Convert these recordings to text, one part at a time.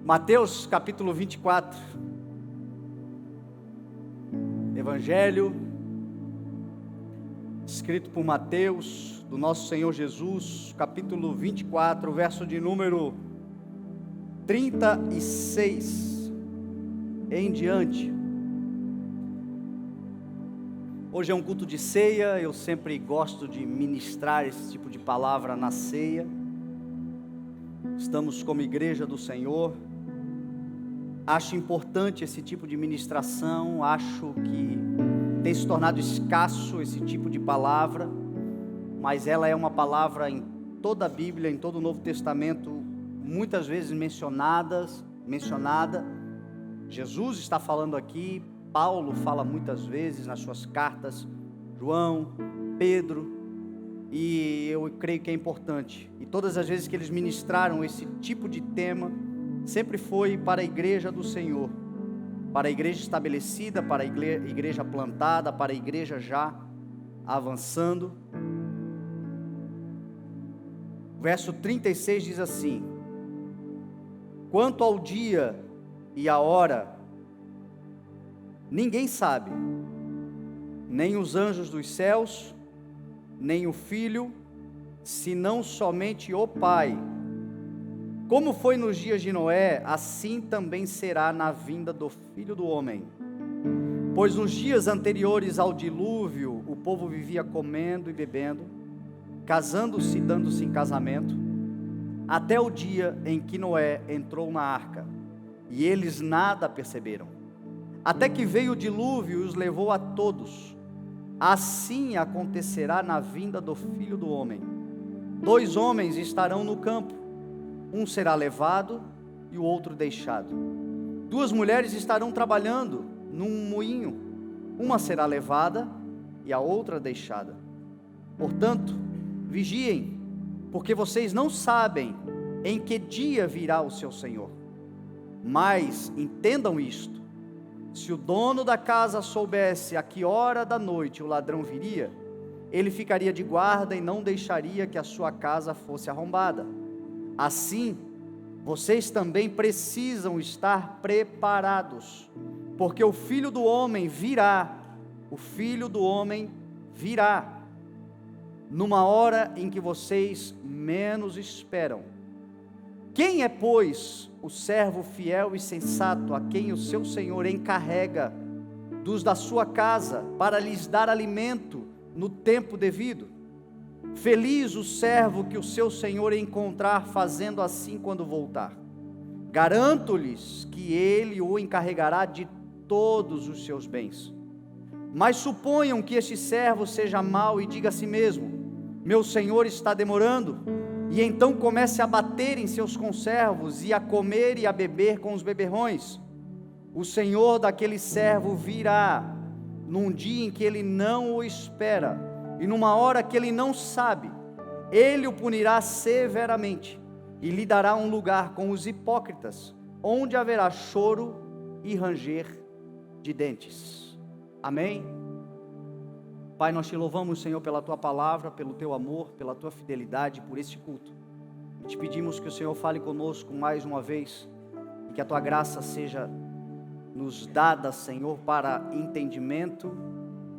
Mateus capítulo 24, Evangelho, escrito por Mateus, do nosso Senhor Jesus, capítulo 24, verso de número 36 em diante. Hoje é um culto de ceia, eu sempre gosto de ministrar esse tipo de palavra na ceia. Estamos como igreja do Senhor. Acho importante esse tipo de ministração, acho que tem se tornado escasso esse tipo de palavra, mas ela é uma palavra em toda a Bíblia, em todo o Novo Testamento, muitas vezes mencionada. Jesus está falando aqui, Paulo fala muitas vezes nas suas cartas, João, Pedro, e eu creio que é importante. E todas as vezes que eles ministraram esse tipo de tema, sempre foi para a igreja do Senhor, para a igreja estabelecida, para a igreja plantada, para a igreja já avançando. O verso 36 diz assim: quanto ao dia e à hora, ninguém sabe, nem os anjos dos céus, nem o Filho, senão somente o Pai. Como foi nos dias de Noé, assim também será na vinda do Filho do Homem. Pois nos dias anteriores ao dilúvio, o povo vivia comendo e bebendo, casando-se e dando-se em casamento, até o dia em que Noé entrou na arca, e eles nada perceberam. Até que veio o dilúvio e os levou a todos. Assim acontecerá na vinda do Filho do Homem. 2 homens estarão no campo, um será levado e o outro deixado. 2 mulheres estarão trabalhando num moinho, uma será levada e a outra deixada. Portanto, vigiem, porque vocês não sabem em que dia virá o seu Senhor. Mas entendam isto: se o dono da casa soubesse a que hora da noite o ladrão viria, ele ficaria de guarda e não deixaria que a sua casa fosse arrombada. Assim, vocês também precisam estar preparados, porque o Filho do Homem virá, numa hora em que vocês menos esperam. Quem é, pois, o servo fiel e sensato, a quem o seu Senhor encarrega dos da sua casa, para lhes dar alimento no tempo devido? Feliz o servo que o seu Senhor encontrar fazendo assim quando voltar. Garanto-lhes que ele o encarregará de todos os seus bens. Mas suponham que este servo seja mau e diga a si mesmo: meu senhor está demorando, e então comece a bater em seus conservos e a comer e a beber com os beberrões. O senhor daquele servo virá num dia em que ele não o espera, e numa hora que ele não sabe. Ele o punirá severamente e lhe dará um lugar com os hipócritas, onde haverá choro e ranger de dentes. Amém? Pai, nós te louvamos, Senhor, pela tua palavra, pelo teu amor, pela tua fidelidade, por este culto. E te pedimos que o Senhor fale conosco mais uma vez, e que a tua graça seja nos dada, Senhor, para entendimento,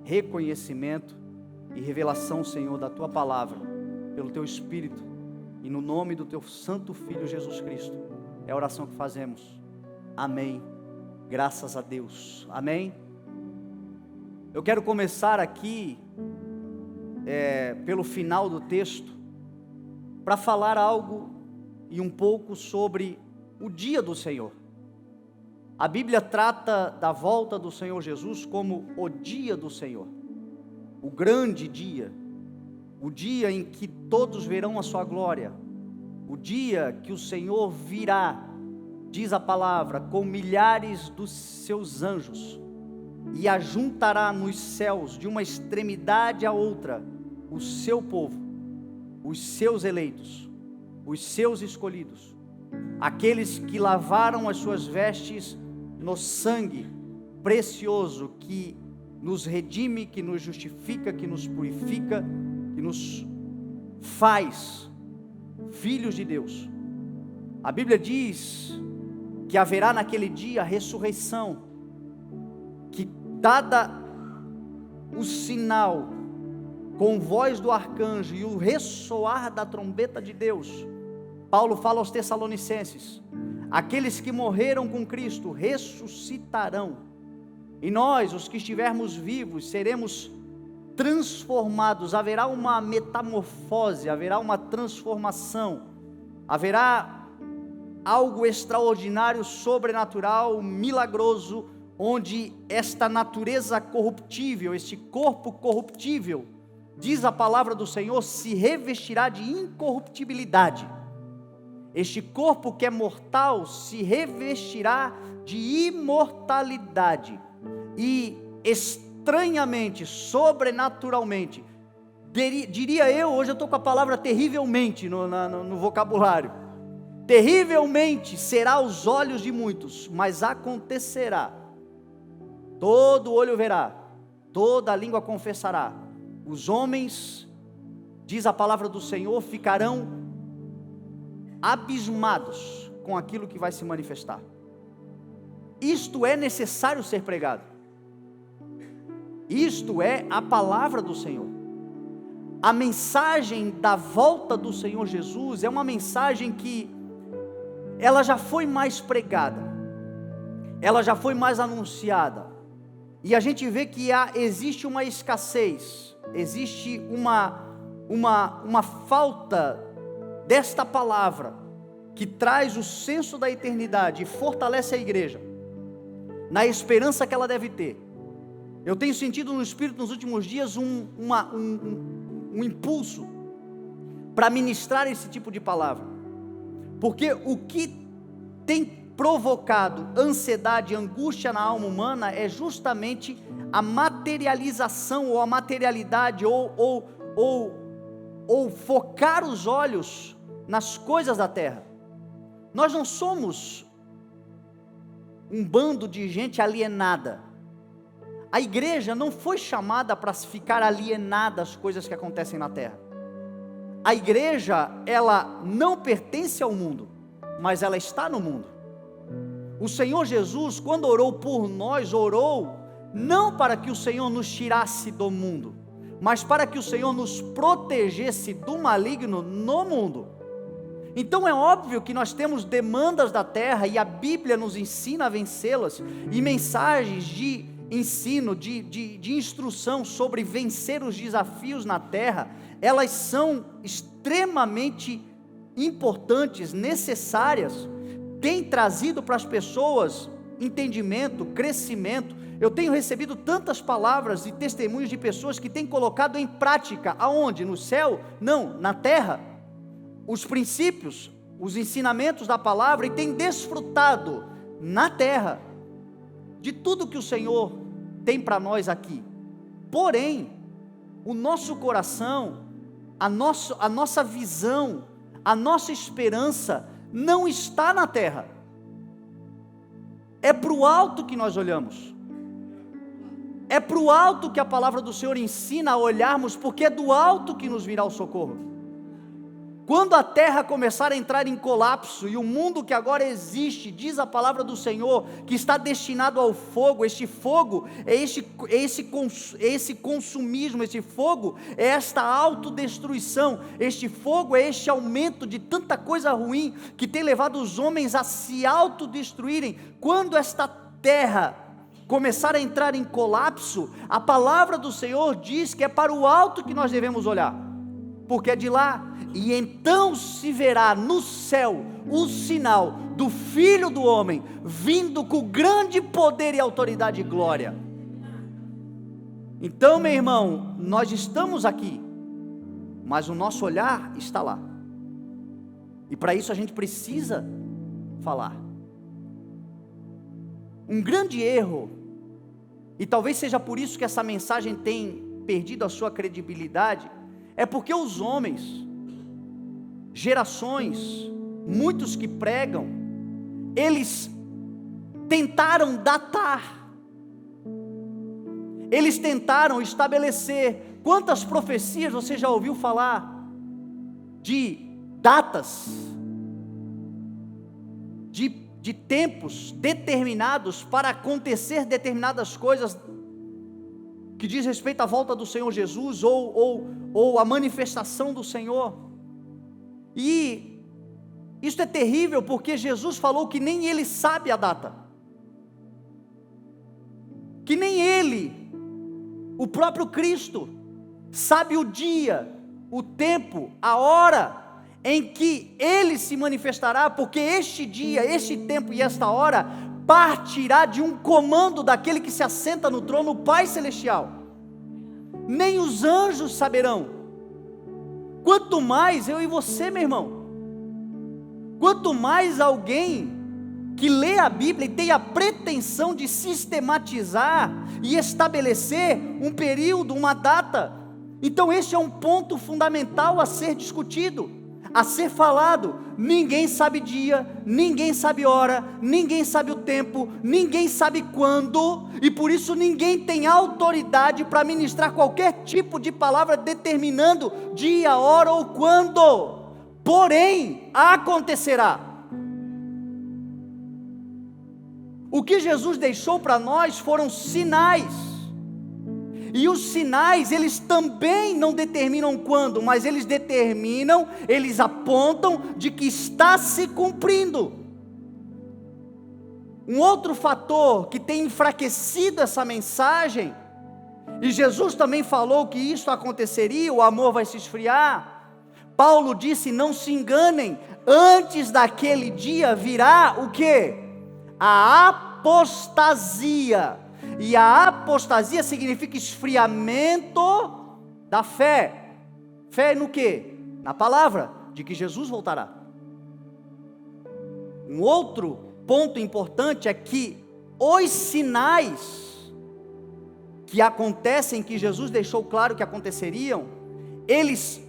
reconhecimento e revelação, Senhor, da tua palavra, pelo teu Espírito, e no nome do teu santo Filho Jesus Cristo. É a oração que fazemos. Amém. Graças a Deus. Amém. Eu quero começar aqui pelo final do texto, para falar algo e um pouco sobre o dia do Senhor. A Bíblia trata da volta do Senhor Jesus como o dia do Senhor, o grande dia, o dia em que todos verão a sua glória, o dia que o Senhor virá, diz a palavra, com milhares dos seus anjos, e ajuntará nos céus, de uma extremidade a outra, o seu povo, os seus eleitos, os seus escolhidos, aqueles que lavaram as suas vestes no sangue precioso que nos redime, que nos justifica, que nos purifica, que nos faz filhos de Deus. A Bíblia diz que haverá naquele dia a ressurreição, que dada o sinal, com voz do arcanjo e o ressoar da trombeta de Deus, Paulo fala aos Tessalonicenses, aqueles que morreram com Cristo ressuscitarão, e nós, os que estivermos vivos, seremos transformados, haverá uma metamorfose, haverá uma transformação, haverá algo extraordinário, sobrenatural, milagroso, onde esta natureza corruptível, este corpo corruptível, diz a palavra do Senhor, se revestirá de incorruptibilidade. Este corpo que é mortal se revestirá de imortalidade, e estranhamente, sobrenaturalmente, diria eu, hoje eu estou com a palavra terrivelmente no vocabulário, terrivelmente será aos olhos de muitos, mas acontecerá, todo olho verá, toda língua confessará, os homens, diz a palavra do Senhor, ficarão abismados com aquilo que vai se manifestar. Isto é necessário ser pregado, isto é a palavra do Senhor. A mensagem da volta do Senhor Jesus é uma mensagem que ela já foi mais pregada, ela já foi mais anunciada, e a gente vê que existe uma escassez, existe uma falta desta palavra, que traz o senso da eternidade e fortalece a igreja, na esperança que ela deve ter. Eu tenho sentido no Espírito nos últimos dias um impulso, para ministrar esse tipo de palavra, porque o que tem provocado ansiedade e angústia na alma humana é justamente a materialização, ou a materialidade, ou focar os olhos nas coisas da terra. Nós não somos um bando de gente alienada. A igreja não foi chamada para ficar alienada às coisas que acontecem na terra. A igreja, ela não pertence ao mundo, mas ela está no mundo. O Senhor Jesus, quando orou por nós, orou não para que o Senhor nos tirasse do mundo, mas para que o Senhor nos protegesse do maligno no mundo. Então é óbvio que nós temos demandas da terra, e a Bíblia nos ensina a vencê-las, e mensagens de ensino, de instrução sobre vencer os desafios na terra, elas são extremamente importantes, necessárias, tem trazido para as pessoas entendimento, crescimento. Eu tenho recebido tantas palavras e testemunhos de pessoas que têm colocado em prática, aonde? No céu? Não, na terra, os princípios, os ensinamentos da palavra, e têm desfrutado na terra de tudo que o Senhor tem para nós aqui. Porém, o nosso coração, a nossa visão, a nossa esperança não está na terra, é para o alto que nós olhamos, é para o alto que a palavra do Senhor ensina a olharmos, porque é do alto que nos virá o socorro. Quando a terra começar a entrar em colapso, e o mundo que agora existe, diz a palavra do Senhor, que está destinado ao fogo, este fogo é esse consumismo, esse fogo é esta autodestruição, este fogo é este aumento de tanta coisa ruim, que tem levado os homens a se autodestruírem. Quando esta terra começar a entrar em colapso, a palavra do Senhor diz que é para o alto que nós devemos olhar, porque é de lá. E então se verá no céu o sinal do Filho do Homem, vindo com grande poder e autoridade e glória. Então, meu irmão, nós estamos aqui, mas o nosso olhar está lá, e para isso a gente precisa falar. Um grande erro, e talvez seja por isso que essa mensagem tem perdido a sua credibilidade, é porque os homens, gerações, muitos que pregam, eles tentaram datar, eles tentaram estabelecer. Quantas profecias você já ouviu falar de datas, de tempos determinados para acontecer determinadas coisas que diz respeito à volta do Senhor Jesus ou a manifestação do Senhor. E isso é terrível, porque Jesus falou que nem Ele sabe a data, que nem Ele, o próprio Cristo, sabe o dia, o tempo, a hora em que Ele se manifestará, porque este dia, este tempo e esta hora partirá de um comando daquele que se assenta no trono, o Pai Celestial. Nem os anjos saberão, quanto mais eu e você, meu irmão. Quanto mais alguém que lê a Bíblia e tem a pretensão de sistematizar e estabelecer um período, uma data. Então este é um ponto fundamental a ser discutido, a ser falado. Ninguém sabe dia, ninguém sabe hora, ninguém sabe o tempo, ninguém sabe quando, e por isso ninguém tem autoridade para ministrar qualquer tipo de palavra determinando dia, hora ou quando. Porém, acontecerá. O que Jesus deixou para nós foram sinais. E os sinais, eles também não determinam quando, mas eles determinam, eles apontam de que está se cumprindo. Um outro fator que tem enfraquecido essa mensagem, e Jesus também falou que isso aconteceria, o amor vai se esfriar. Paulo disse: não se enganem, antes daquele dia virá o quê? A apostasia. E a apostasia significa esfriamento da fé. Fé no quê? Na palavra, de que Jesus voltará. Um outro ponto importante é que os sinais que acontecem, que Jesus deixou claro que aconteceriam, eles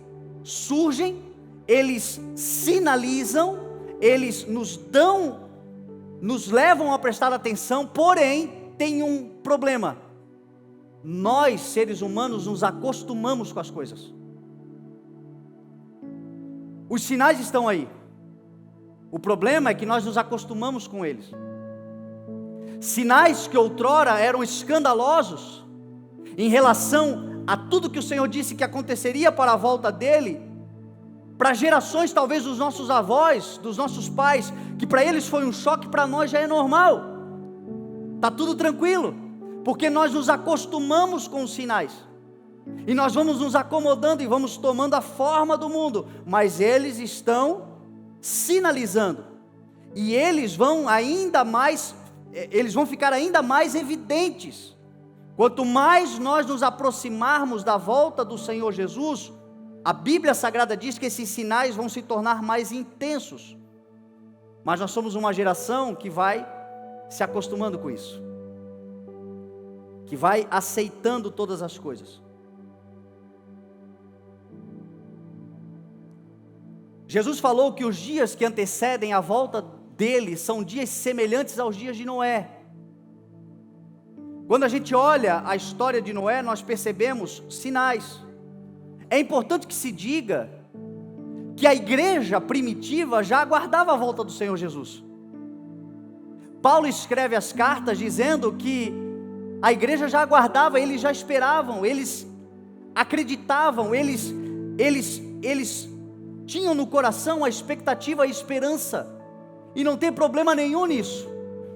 surgem, eles sinalizam, eles nos levam a prestar atenção, porém, tem um problema. Nós, seres humanos, nos acostumamos com as coisas. Os sinais estão aí. O problema é que nós nos acostumamos com eles. Sinais que outrora eram escandalosos em relação a tudo que o Senhor disse que aconteceria para a volta dele, para gerações talvez dos nossos avós, dos nossos pais, que para eles foi um choque, para nós já é normal. Está tudo tranquilo, porque nós nos acostumamos com os sinais, e nós vamos nos acomodando e vamos tomando a forma do mundo, mas eles estão sinalizando, e eles vão ficar ainda mais evidentes, quanto mais nós nos aproximarmos da volta do Senhor Jesus. A Bíblia Sagrada diz que esses sinais vão se tornar mais intensos, mas nós somos uma geração que vai se acostumando com isso, que vai aceitando todas as coisas. Jesus falou que os dias que antecedem a volta dele são dias semelhantes aos dias de Noé. Quando a gente olha a história de Noé, nós percebemos sinais. É importante que se diga que a igreja primitiva já aguardava a volta do Senhor Jesus. Paulo escreve as cartas dizendo que a igreja já aguardava, eles já esperavam, eles acreditavam, eles tinham no coração a expectativa e a esperança, e não tem problema nenhum nisso.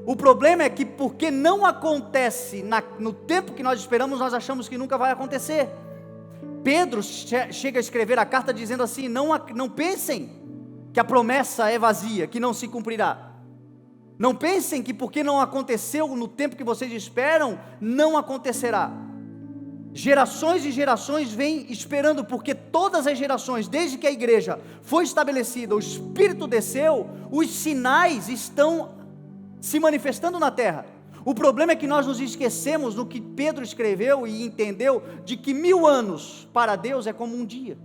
O problema é que, porque não acontece no tempo que nós esperamos, nós achamos que nunca vai acontecer. Pedro chega a escrever a carta dizendo assim: não pensem que a promessa é vazia, que não se cumprirá. Não pensem que porque não aconteceu no tempo que vocês esperam, não acontecerá. Gerações e gerações vêm esperando, porque todas as gerações, desde que a igreja foi estabelecida, o Espírito desceu, os sinais estão se manifestando na terra. O problema é que nós nos esquecemos no que Pedro escreveu e entendeu, de que 1000 anos para Deus é como um dia.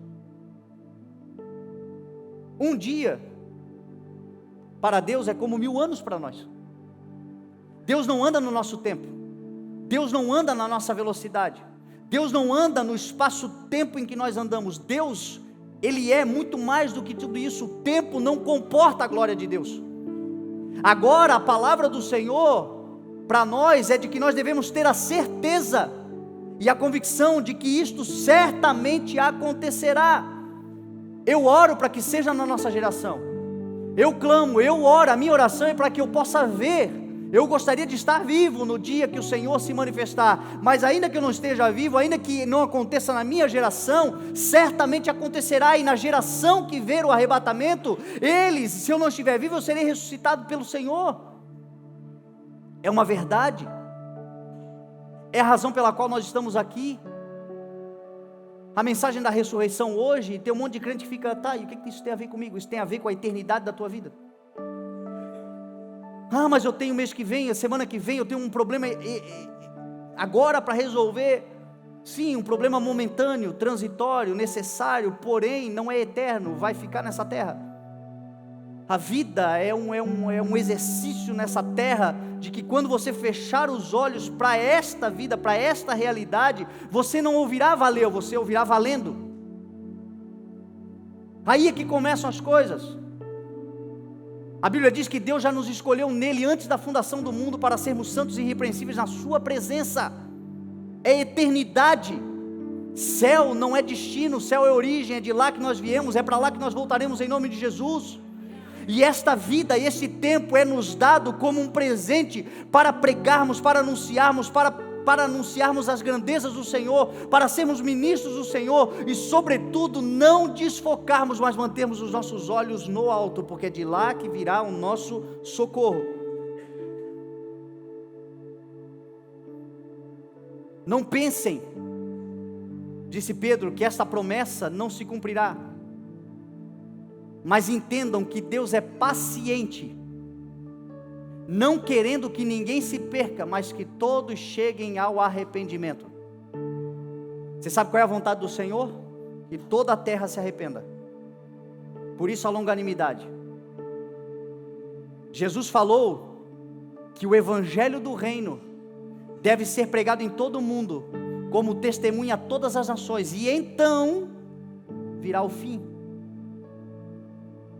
Um dia para Deus é como 1000 anos para nós. Deus não anda no nosso tempo, Deus não anda na nossa velocidade, Deus não anda no espaço-tempo em que nós andamos. Deus, Ele é muito mais do que tudo isso. O tempo não comporta a glória de Deus. Agora a palavra do Senhor para nós é de que nós devemos ter a certeza e a convicção de que isto certamente acontecerá. Eu oro para que seja na nossa geração, eu clamo, eu oro, a minha oração é para que eu possa ver. Eu gostaria de estar vivo no dia que o Senhor se manifestar, mas ainda que eu não esteja vivo, ainda que não aconteça na minha geração, certamente acontecerá, e na geração que ver o arrebatamento, eles, se eu não estiver vivo, eu serei ressuscitado pelo Senhor. É uma verdade, é a razão pela qual nós estamos aqui. A mensagem da ressurreição hoje, tem um monte de crente que fica, tá, e o que isso tem a ver comigo? Isso tem a ver com a eternidade da tua vida. Ah, mas eu tenho mês que vem, a semana que vem, eu tenho um problema agora para resolver. Sim, um problema momentâneo, transitório, necessário, porém não é eterno, vai ficar nessa terra. A vida é um exercício nessa terra, de que quando você fechar os olhos para esta vida, para esta realidade, você não ouvirá valeu, você ouvirá valendo. Aí é que começam as coisas. A Bíblia diz que Deus já nos escolheu nele antes da fundação do mundo para sermos santos e irrepreensíveis na sua presença. É eternidade. Céu não é destino, céu é origem, é de lá que nós viemos, é para lá que nós voltaremos em nome de Jesus. E esta vida, esse tempo é nos dado como um presente para pregarmos, para anunciarmos, para anunciarmos as grandezas do Senhor, para sermos ministros do Senhor e, sobretudo, não desfocarmos, mas mantermos os nossos olhos no alto, porque é de lá que virá o nosso socorro. Não pensem, disse Pedro, que esta promessa não se cumprirá, mas entendam que Deus é paciente, não querendo que ninguém se perca, mas que todos cheguem ao arrependimento. Você sabe qual é a vontade do Senhor? Que toda a terra se arrependa. Por isso a longanimidade. Jesus falou que o evangelho do reino deve ser pregado em todo o mundo, como testemunha a todas as nações, e então virá o fim.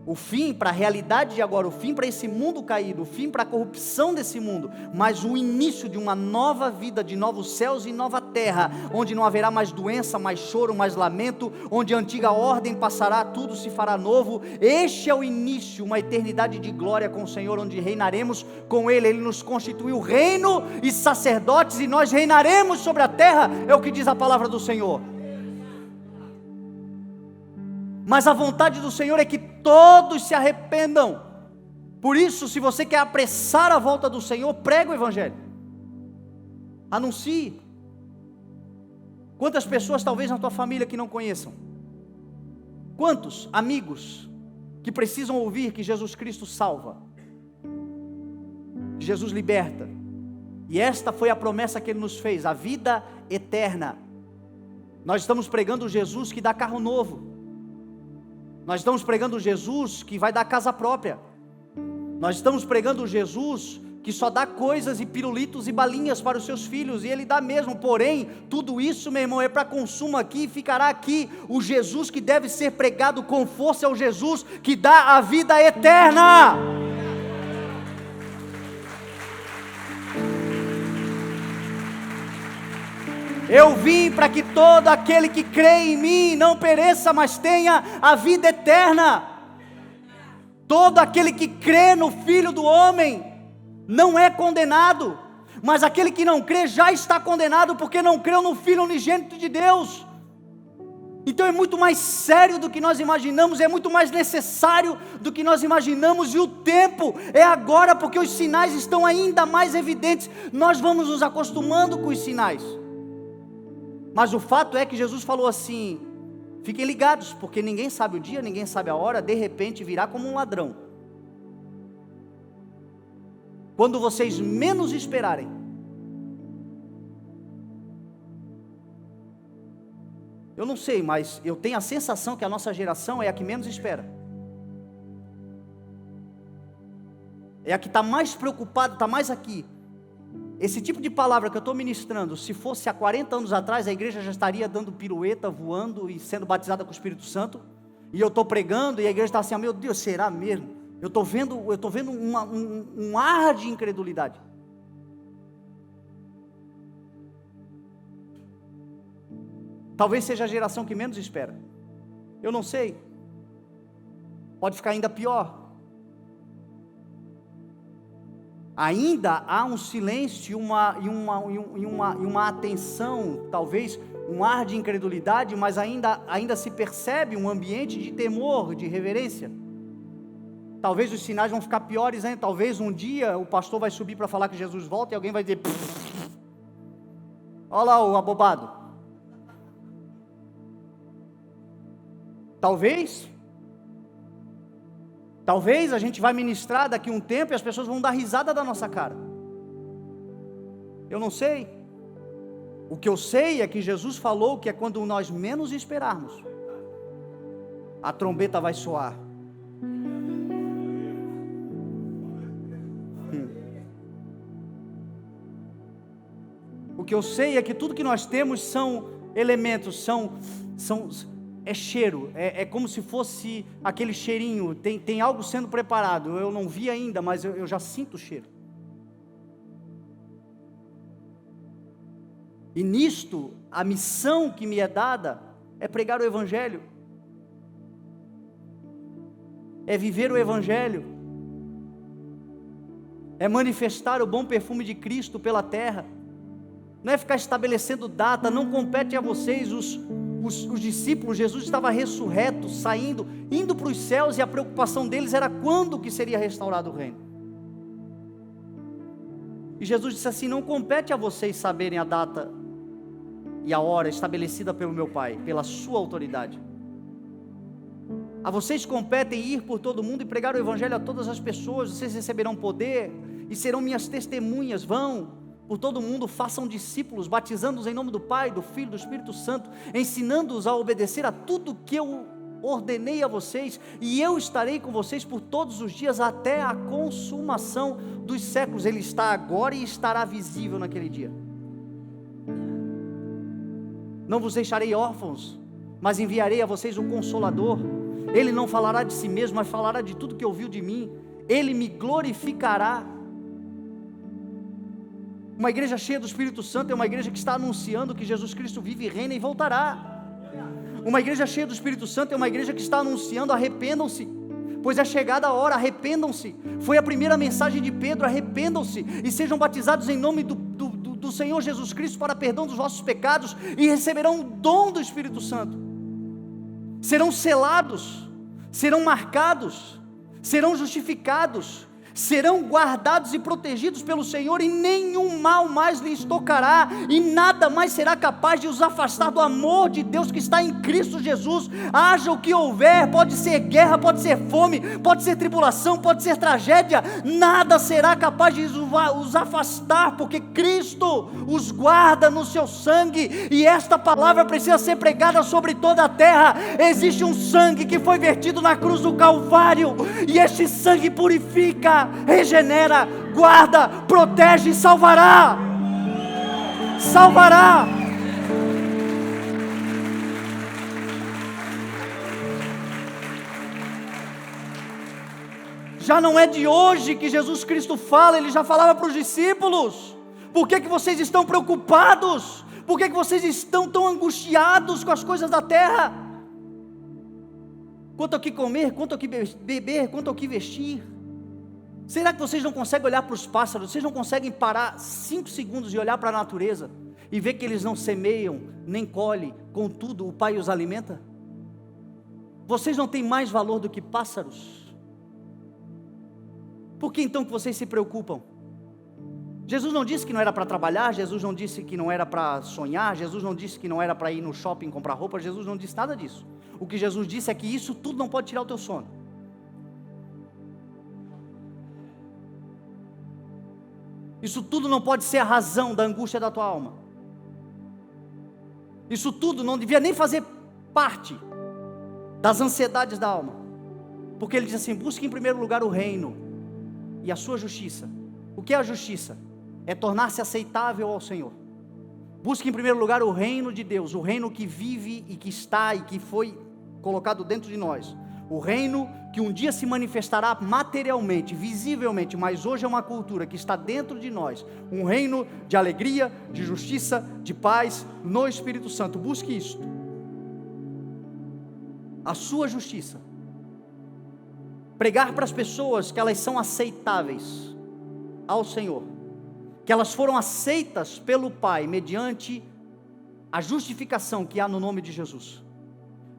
O fim para a realidade de agora, o fim para esse mundo caído, o fim para a corrupção desse mundo, mas o início de uma nova vida, de novos céus e nova terra, onde não haverá mais doença, mais choro, mais lamento, onde a antiga ordem passará, tudo se fará novo. Este é o início, uma eternidade de glória com o Senhor, onde reinaremos com Ele. Ele nos constituiu reino e sacerdotes, e nós reinaremos sobre a terra, é o que diz a palavra do Senhor. Mas a vontade do Senhor é que todos se arrependam. Por isso, se você quer apressar a volta do Senhor, pregue o evangelho, anuncie. Quantas pessoas talvez na tua família que não conheçam? Quantos amigos que precisam ouvir que Jesus Cristo salva, que Jesus liberta? E esta foi a promessa que Ele nos fez, a vida eterna. Nós estamos pregando Jesus que dá carro novo. Nós estamos pregando Jesus que vai dar casa própria. Nós estamos pregando Jesus que só dá coisas e pirulitos e balinhas para os seus filhos, e Ele dá mesmo. Porém, tudo isso, meu irmão, é para consumo aqui, ficará aqui. O Jesus que deve ser pregado com força é o Jesus que dá a vida eterna. Eu vim para que todo aquele que crê em mim não pereça, mas tenha a vida eterna. Todo aquele que crê no Filho do Homem não é condenado, mas aquele que não crê já está condenado, porque não creu no Filho unigênito de Deus. Então é muito mais sério do que nós imaginamos, é muito mais necessário do que nós imaginamos, e o tempo é agora, porque os sinais estão ainda mais evidentes. Nós vamos nos acostumando com os sinais. Mas o fato é que Jesus falou assim: fiquem ligados, porque ninguém sabe o dia, ninguém sabe a hora, de repente virá como um ladrão. Quando vocês menos esperarem. Eu não sei, mas eu tenho a sensação que a nossa geração é a que menos espera. É a que está mais preocupada, está mais aqui. Esse tipo de palavra que eu estou ministrando, se fosse há 40 anos atrás, a igreja já estaria dando pirueta, voando e sendo batizada com o Espírito Santo. E eu estou pregando e a igreja está assim: oh, meu Deus, será mesmo? Eu estou vendo um ar de incredulidade. Talvez seja a geração que menos espera. Eu não sei. Pode ficar ainda pior. Ainda há um silêncio e uma atenção, talvez um ar de incredulidade, mas ainda se percebe um ambiente de temor, de reverência. Talvez os sinais vão ficar piores ainda. Talvez um dia o pastor vai subir para falar que Jesus volta e alguém vai dizer: olha lá o abobado. Talvez a gente vai ministrar daqui a um tempo e as pessoas vão dar risada da nossa cara. Eu não sei. O que eu sei é que Jesus falou que é quando nós menos esperarmos, a trombeta vai soar. O que eu sei é que tudo que nós temos são elementos, é cheiro, é como se fosse aquele cheirinho, tem algo sendo preparado. Eu não vi ainda, mas eu já sinto o cheiro. E nisto, a missão que me é dada é pregar o Evangelho, é viver o Evangelho, é manifestar o bom perfume de Cristo pela terra. Não é ficar estabelecendo data, não compete a vocês. Os discípulos, Jesus estava ressurreto, saindo, indo para os céus, e a preocupação deles era quando que seria restaurado o reino. E Jesus disse assim: não compete a vocês saberem a data e a hora estabelecida pelo meu Pai, pela sua autoridade. A vocês competem ir por todo mundo e pregar o Evangelho a todas as pessoas. Vocês receberão poder e serão minhas testemunhas. Vão por todo mundo, façam discípulos, batizando-os em nome do Pai, do Filho e do Espírito Santo, ensinando-os a obedecer a tudo que eu ordenei a vocês, e eu estarei com vocês por todos os dias, até a consumação dos séculos. Ele está agora e estará visível naquele dia. Não vos deixarei órfãos, mas enviarei a vocês um Consolador. Ele não falará de si mesmo, mas falará de tudo que ouviu de mim. Ele me glorificará. Uma igreja cheia do Espírito Santo é uma igreja que está anunciando que Jesus Cristo vive, reina e voltará. Uma igreja cheia do Espírito Santo é uma igreja que está anunciando: arrependam-se, pois é chegada a hora, arrependam-se. Foi a primeira mensagem de Pedro: arrependam-se e sejam batizados em nome do Senhor Jesus Cristo para perdão dos vossos pecados, e receberão o dom do Espírito Santo. Serão selados, serão marcados, serão justificados, serão guardados e protegidos pelo Senhor, e nenhum mal mais lhes tocará, e nada mais será capaz de os afastar do amor de Deus que está em Cristo Jesus. Haja o que houver, pode ser guerra, pode ser fome, pode ser tribulação, pode ser tragédia, nada será capaz de os afastar, porque Cristo os guarda no seu sangue. E esta palavra precisa ser pregada sobre toda a terra. Existe um sangue que foi vertido na cruz do Calvário, e este sangue purifica, regenera, guarda, protege e salvará. Salvará. Já não é de hoje que Jesus Cristo fala, Ele já falava para os discípulos. Por que vocês estão preocupados? Por que vocês estão tão angustiados com as coisas da terra? Quanto ao que comer, quanto ao que beber, quanto ao que vestir? Será que vocês não conseguem olhar para os pássaros? Vocês não conseguem parar 5 segundos e olhar para a natureza e ver que eles não semeiam, nem colhem, contudo o Pai os alimenta? Vocês não têm mais valor do que pássaros? Por que então que vocês se preocupam? Jesus não disse que não era para trabalhar, Jesus não disse que não era para sonhar, Jesus não disse que não era para ir no shopping comprar roupa, Jesus não disse nada disso. O que Jesus disse é que isso tudo não pode tirar o teu sono. Isso tudo não pode ser a razão da angústia da tua alma. Isso tudo não devia nem fazer parte das ansiedades da alma. Porque ele diz assim: busque em primeiro lugar o reino e a sua justiça. O que é a justiça? É tornar-se aceitável ao Senhor. Busque em primeiro lugar o reino de Deus, o reino que vive e que está e que foi colocado dentro de nós. O reino que um dia se manifestará materialmente, visivelmente, mas hoje é uma cultura que está dentro de nós. Um reino de alegria, de justiça, de paz no Espírito Santo. Busque isso. A sua justiça. Pregar para as pessoas que elas são aceitáveis ao Senhor. Que elas foram aceitas pelo Pai mediante a justificação que há no nome de Jesus.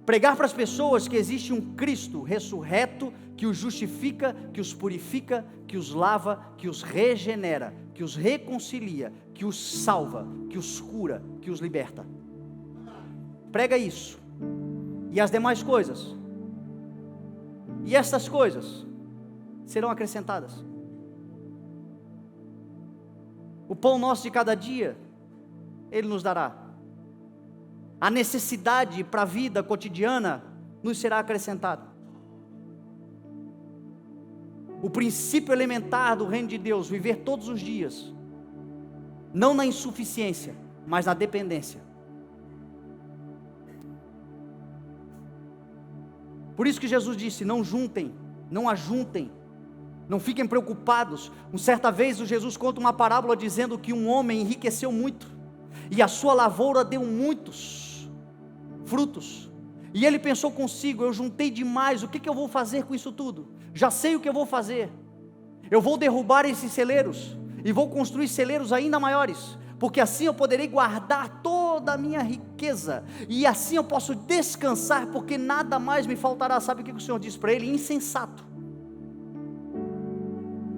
Pregar para as pessoas que existe um Cristo ressurreto, que os justifica, que os purifica, que os lava, que os regenera, que os reconcilia, que os salva, que os cura, que os liberta. Prega isso. E as demais coisas. E estas coisas serão acrescentadas. O pão nosso de cada dia, Ele nos dará. A necessidade para a vida cotidiana nos será acrescentada. O princípio elementar do reino de Deus, viver todos os dias, não na insuficiência, mas na dependência. Por isso que Jesus disse: não juntem, não ajuntem, não fiquem preocupados. Certa vez o Jesus conta uma parábola dizendo que um homem enriqueceu muito, e a sua lavoura deu muitos frutos, e ele pensou consigo: eu juntei demais, o que eu vou fazer com isso tudo? Já sei o que eu vou fazer, eu vou derrubar esses celeiros, e vou construir celeiros ainda maiores, porque assim eu poderei guardar toda a minha riqueza, e assim eu posso descansar, porque nada mais me faltará. Sabe o que o Senhor disse para ele? Insensato,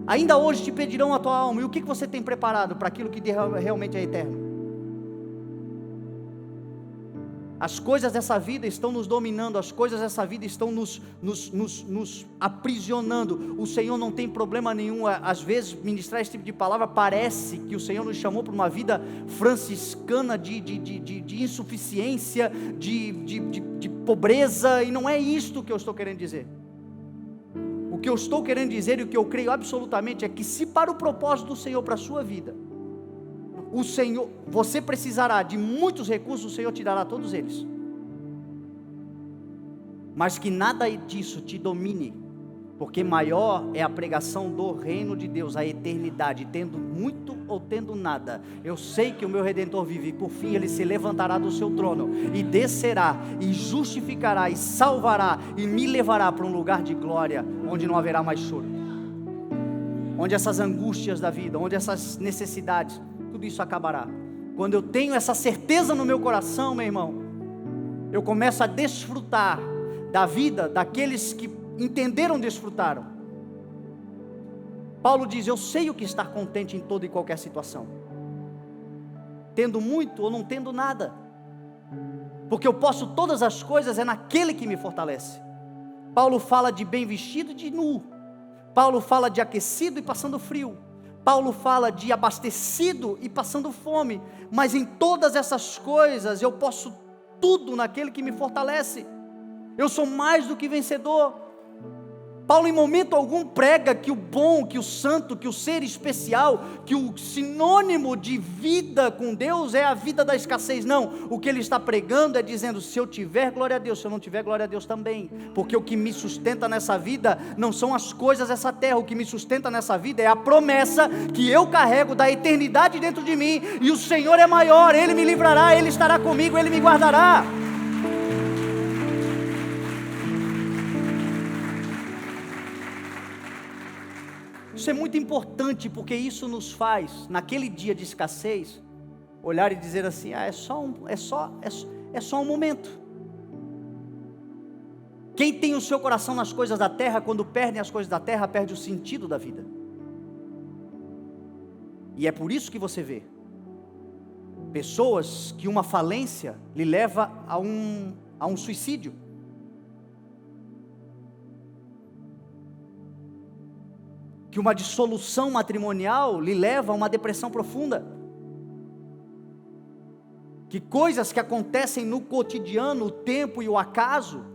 ainda hoje te pedirão a tua alma, e o que você tem preparado para aquilo que realmente é eterno? As coisas dessa vida estão nos dominando, as coisas dessa vida estão nos aprisionando. O Senhor não tem problema nenhum. Às vezes ministrar esse tipo de palavra parece que o Senhor nos chamou para uma vida franciscana de insuficiência, de pobreza, e não é isto que eu estou querendo dizer. O que eu estou querendo dizer, e o que eu creio absolutamente, é que se para o propósito do Senhor para a sua vida, o Senhor, você precisará de muitos recursos, o Senhor te dará todos eles, mas que nada disso te domine, porque maior é a pregação do reino de Deus, a eternidade, tendo muito ou tendo nada. Eu sei que o meu Redentor vive, e por fim Ele se levantará do seu trono, e descerá, e justificará, e salvará, e me levará para um lugar de glória, onde não haverá mais choro, onde essas angústias da vida, onde essas necessidades, tudo isso acabará. Quando eu tenho essa certeza no meu coração, meu irmão, eu começo a desfrutar da vida daqueles que entenderam, desfrutaram. Paulo diz: eu sei o que estar contente em toda e qualquer situação, tendo muito ou não tendo nada, porque eu posso todas as coisas, é naquele que me fortalece. Paulo fala de bem vestido e de nu, Paulo fala de aquecido e passando frio, Paulo fala de abastecido e passando fome, mas em todas essas coisas eu posso tudo naquele que me fortalece. Eu sou mais do que vencedor. Paulo em momento algum prega que o bom, que o santo, que o ser especial, que o sinônimo de vida com Deus é a vida da escassez. Não, o que ele está pregando é dizendo: se eu tiver, glória a Deus; se eu não tiver, glória a Deus também, porque o que me sustenta nessa vida não são as coisas dessa terra, o que me sustenta nessa vida é a promessa que eu carrego da eternidade dentro de mim, e o Senhor é maior, Ele me livrará, Ele estará comigo, Ele me guardará. Isso é muito importante, porque isso nos faz, naquele dia de escassez, olhar e dizer assim: é só um momento. Quem tem o seu coração nas coisas da terra, quando perdem as coisas da terra, perde o sentido da vida. E é por isso que você vê pessoas que uma falência lhe leva a um suicídio. Que uma dissolução matrimonial lhe leva a uma depressão profunda. Que coisas que acontecem no cotidiano, o tempo e o acaso,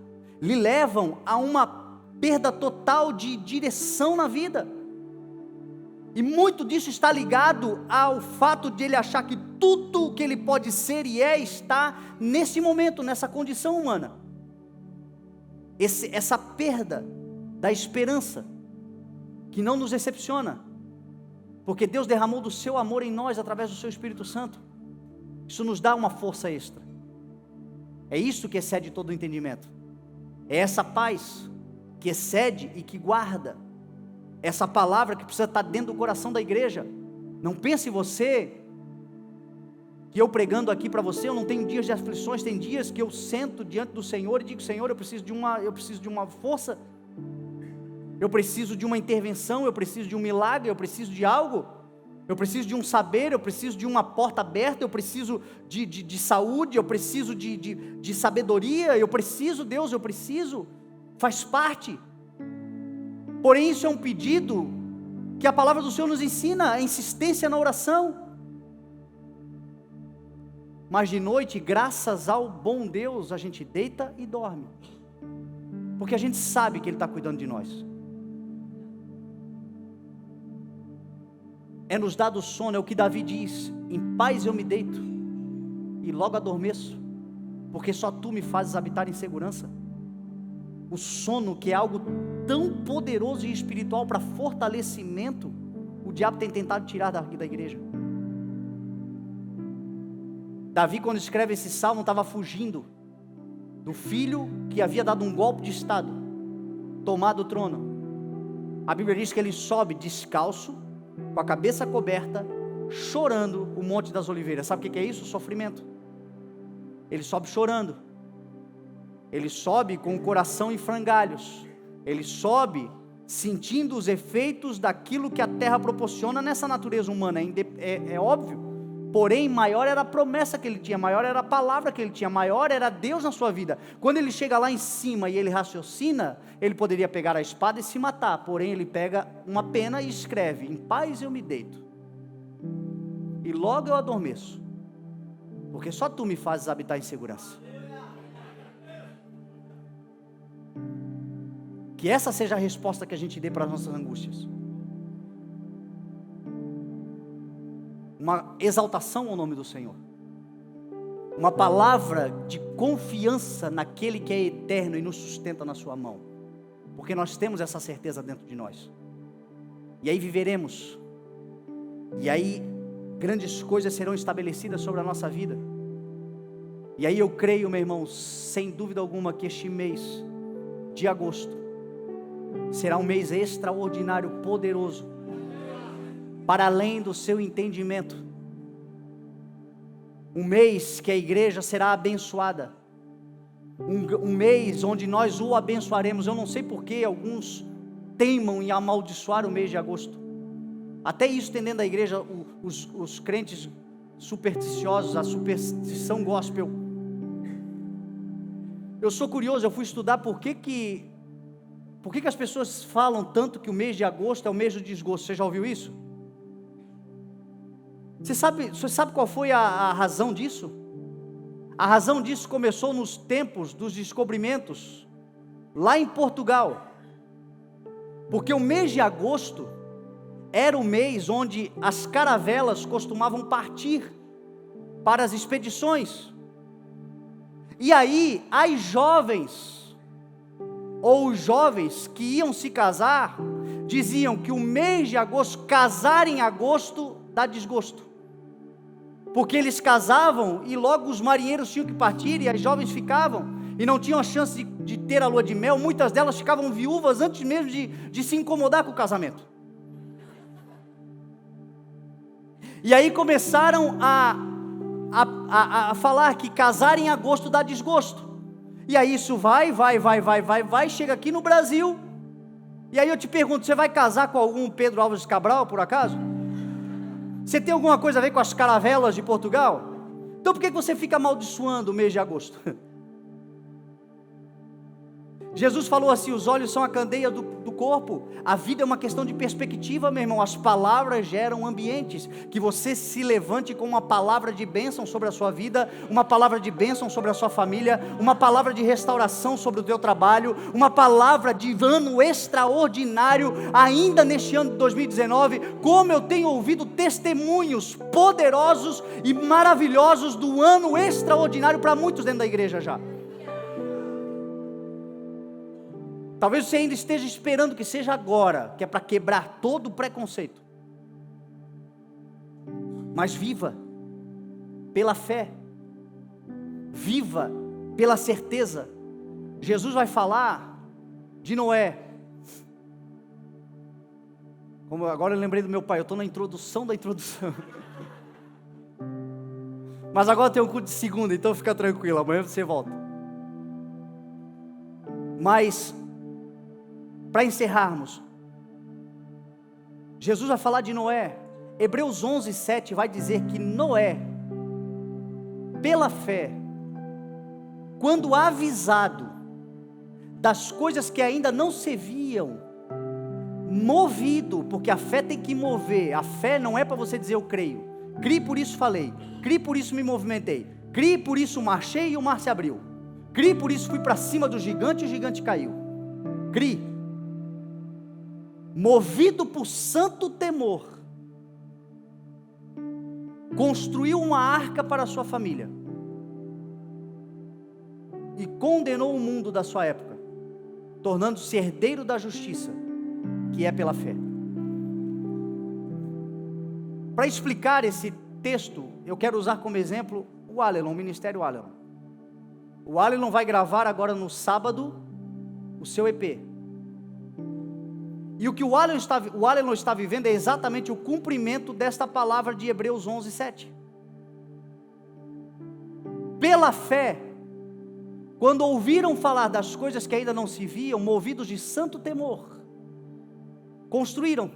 lhe levam a uma perda total de direção na vida. E muito disso está ligado ao fato de ele achar que tudo o que ele pode ser e está nesse momento, nessa condição humana. essa perda da esperança, que não nos decepciona, porque Deus derramou do seu amor em nós através do seu Espírito Santo. Isso nos dá uma força extra. É isso que excede todo o entendimento. É essa paz que excede e que guarda. Essa palavra que precisa estar dentro do coração da igreja. Não pense você que eu pregando aqui para você, eu não tenho dias de aflições, tem dias que eu sento diante do Senhor e digo: Senhor, eu preciso de uma força, eu preciso de uma intervenção, eu preciso de um milagre, eu preciso de algo, eu preciso de um saber, eu preciso de uma porta aberta, eu preciso de saúde, eu preciso de sabedoria, eu preciso, Deus, eu preciso, faz parte. Porém isso é um pedido que a palavra do Senhor nos ensina, a insistência na oração. Mas de noite, graças ao bom Deus, a gente deita e dorme, porque a gente sabe que Ele está cuidando de nós. É nos dado sono, é o que Davi diz: em paz eu me deito e logo adormeço, porque só Tu me fazes habitar em segurança. O sono, que é algo tão poderoso e espiritual para fortalecimento, o diabo tem tentado tirar da igreja. Davi, quando escreve esse salmo, estava fugindo do filho que havia dado um golpe de estado, tomado o trono. A Bíblia diz que ele sobe descalço, com a cabeça coberta, chorando o Monte das Oliveiras. Sabe o que é isso? Sofrimento. Ele sobe chorando, ele sobe com o coração em frangalhos, ele sobe sentindo os efeitos daquilo que a terra proporciona nessa natureza humana. É óbvio. Porém, maior era a promessa que ele tinha, maior era a palavra que ele tinha, maior era Deus na sua vida. Quando ele chega lá em cima e ele raciocina, ele poderia pegar a espada e se matar. Porém, ele pega uma pena e escreve: em paz eu me deito e logo eu adormeço, porque só Tu me fazes habitar em segurança. Que essa seja a resposta que a gente dê para as nossas angústias. Uma exaltação ao nome do Senhor, uma palavra de confiança naquele que é eterno e nos sustenta na sua mão, porque nós temos essa certeza dentro de nós, e aí viveremos, e aí grandes coisas serão estabelecidas sobre a nossa vida. E aí eu creio, meu irmão, sem dúvida alguma, que este mês de agosto será um mês extraordinário, poderoso, para além do seu entendimento. Um mês que a igreja será abençoada, um mês onde nós o abençoaremos. Eu não sei porque alguns teimam em amaldiçoar o mês de agosto, até isso tem dentro da igreja, os crentes supersticiosos, a superstição gospel. Eu sou curioso, eu fui estudar por que as pessoas falam tanto que o mês de agosto é o mês do desgosto. Você já ouviu isso? Você sabe qual foi a razão disso? A razão disso começou nos tempos dos descobrimentos, lá em Portugal, porque o mês de agosto era o mês onde as caravelas costumavam partir para as expedições, e aí as jovens, ou os jovens que iam se casar, diziam que o mês de agosto, casar em agosto dá desgosto, porque eles casavam e logo os marinheiros tinham que partir e as jovens ficavam e não tinham a chance de ter a lua de mel. Muitas delas ficavam viúvas antes mesmo de se incomodar com o casamento. E aí começaram a falar que casar em agosto dá desgosto. E aí isso vai, chega aqui no Brasil. E aí eu te pergunto, você vai casar com algum Pedro Álvares Cabral, por acaso? Você tem alguma coisa a ver com as caravelas de Portugal? Então por que você fica amaldiçoando o mês de agosto? Jesus falou assim: os olhos são a candeia do corpo. A vida é uma questão de perspectiva, meu irmão. As palavras geram ambientes. Que você se levante com uma palavra de bênção sobre a sua vida, uma palavra de bênção sobre a sua família, uma palavra de restauração sobre o teu trabalho, uma palavra de ano extraordinário ainda neste ano de 2019. Como eu tenho ouvido testemunhos poderosos e maravilhosos do ano extraordinário para muitos dentro da igreja já. Talvez você ainda esteja esperando que seja agora, que é para quebrar todo o preconceito. Mas viva pela fé, viva pela certeza. Jesus vai falar de Noé. Como agora eu lembrei do meu pai, eu estou na introdução da introdução. Mas agora tem um culto de segunda, então fica tranquilo, amanhã você volta. Mas, para encerrarmos, Jesus vai falar de Noé. Hebreus 11:7 vai dizer que Noé, pela fé, quando avisado das coisas que ainda não se viam, movido, porque a fé tem que mover, a fé não é para você dizer eu creio, criei por isso falei, criei por isso me movimentei, criei por isso marchei e o mar se abriu, criei por isso fui para cima do gigante e o gigante caiu, criei, movido por santo temor, construiu uma arca para a sua família, e condenou o mundo da sua época, tornando-se herdeiro da justiça, que é pela fé. Para explicar esse texto, eu quero usar como exemplo o Allelon, o Ministério Allelon. O Allelon vai gravar agora no sábado o seu EP. E o que o Allelon está vivendo é exatamente o cumprimento desta palavra de Hebreus 11:7. Pela fé, quando ouviram falar das coisas que ainda não se viam, movidos de santo temor, construíram,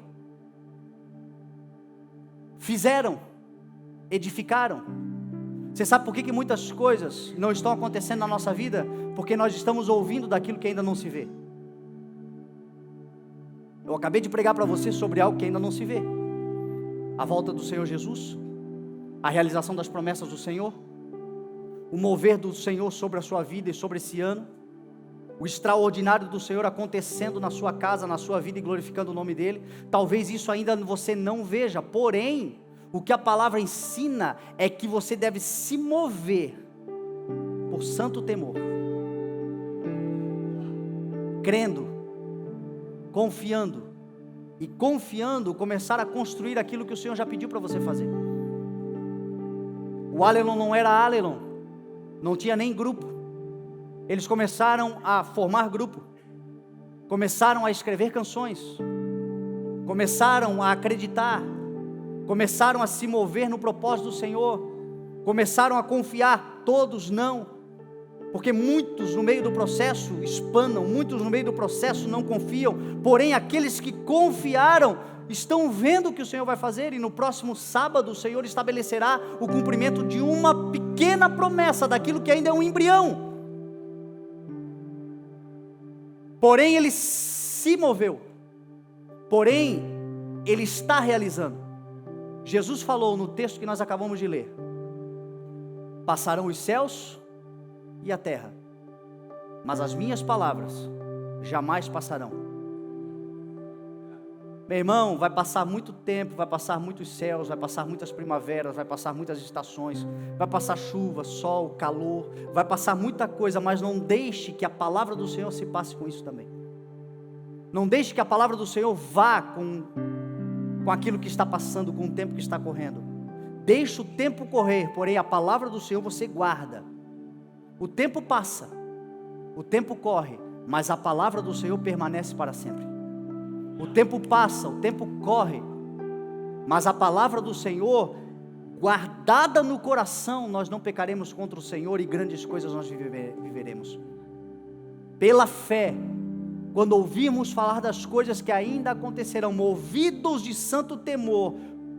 fizeram, edificaram. Você sabe por que muitas coisas não estão acontecendo na nossa vida? Porque nós estamos ouvindo daquilo que ainda não se vê. Eu acabei de pregar para você sobre algo que ainda não se vê: a volta do Senhor Jesus, a realização das promessas do Senhor, o mover do Senhor sobre a sua vida e sobre esse ano, o extraordinário do Senhor acontecendo na sua casa, na sua vida e glorificando o nome dEle. Talvez isso ainda você não veja, porém, o que a palavra ensina é que você deve se mover por santo temor, crendo, confiando, e confiando começar a construir aquilo que o Senhor já pediu para você fazer. O Allelon não era Allelon, não tinha nem grupo. Eles começaram a formar grupo, começaram a escrever canções, começaram a acreditar, começaram a se mover no propósito do Senhor, começaram a confiar. Todos não, porque muitos no meio do processo espanam, muitos no meio do processo não confiam, porém aqueles que confiaram estão vendo o que o Senhor vai fazer, e no próximo sábado o Senhor estabelecerá o cumprimento de uma pequena promessa, daquilo que ainda é um embrião. Porém ele se moveu, porém ele está realizando. Jesus falou no texto que nós acabamos de ler: passarão os céus e a terra, mas as minhas palavras jamais passarão. Meu irmão, vai passar muito tempo, vai passar muitos céus, vai passar muitas primaveras, vai passar muitas estações, vai passar chuva, sol, calor, vai passar muita coisa, mas não deixe que a palavra do Senhor se passe com isso também. Não deixe que a palavra do Senhor vá com aquilo que está passando, com o tempo que está correndo. Deixe o tempo correr, porém a palavra do Senhor você guarda. O tempo passa, o tempo corre, mas a palavra do Senhor permanece para sempre. O tempo passa, o tempo corre, mas a palavra do Senhor, guardada no coração, nós não pecaremos contra o Senhor, e grandes coisas nós viveremos. Pela fé, quando ouvirmos falar das coisas que ainda acontecerão, movidos de santo temor,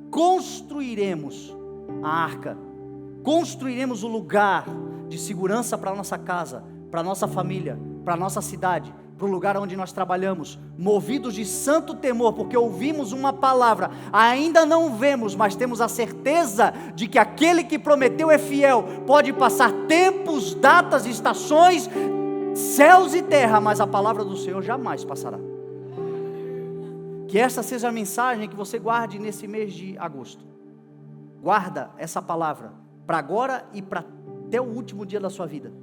construiremos a arca, construiremos o lugar de segurança para a nossa casa, para a nossa família, para a nossa cidade, para o lugar onde nós trabalhamos, movidos de santo temor, porque ouvimos uma palavra, ainda não vemos, mas temos a certeza de que aquele que prometeu é fiel. Pode passar tempos, datas, estações, céus e terra, mas a palavra do Senhor jamais passará. Que essa seja a mensagem que você guarde nesse mês de agosto. Guarda essa palavra para agora e para até o último dia da sua vida.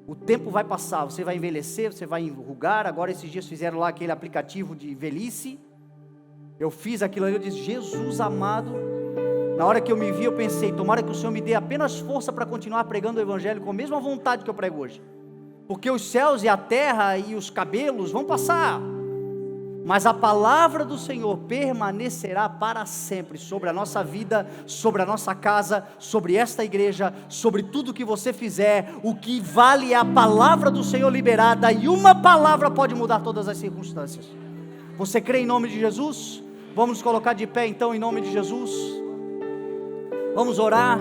O tempo vai passar, você vai envelhecer, você vai enrugar. Agora esses dias fizeram lá aquele aplicativo de velhice. Eu fiz aquilo ali, eu disse, Jesus amado. Na hora que eu me vi, eu pensei, tomara que o Senhor me dê apenas força para continuar pregando o Evangelho com a mesma vontade que eu prego hoje. Porque os céus e a terra e os cabelos vão passar, mas a palavra do Senhor permanecerá para sempre sobre a nossa vida, sobre a nossa casa, sobre esta igreja, sobre tudo que você fizer. O que vale é a palavra do Senhor liberada, e uma palavra pode mudar todas as circunstâncias. Você crê em nome de Jesus? Vamos nos colocar de pé então em nome de Jesus. Vamos orar.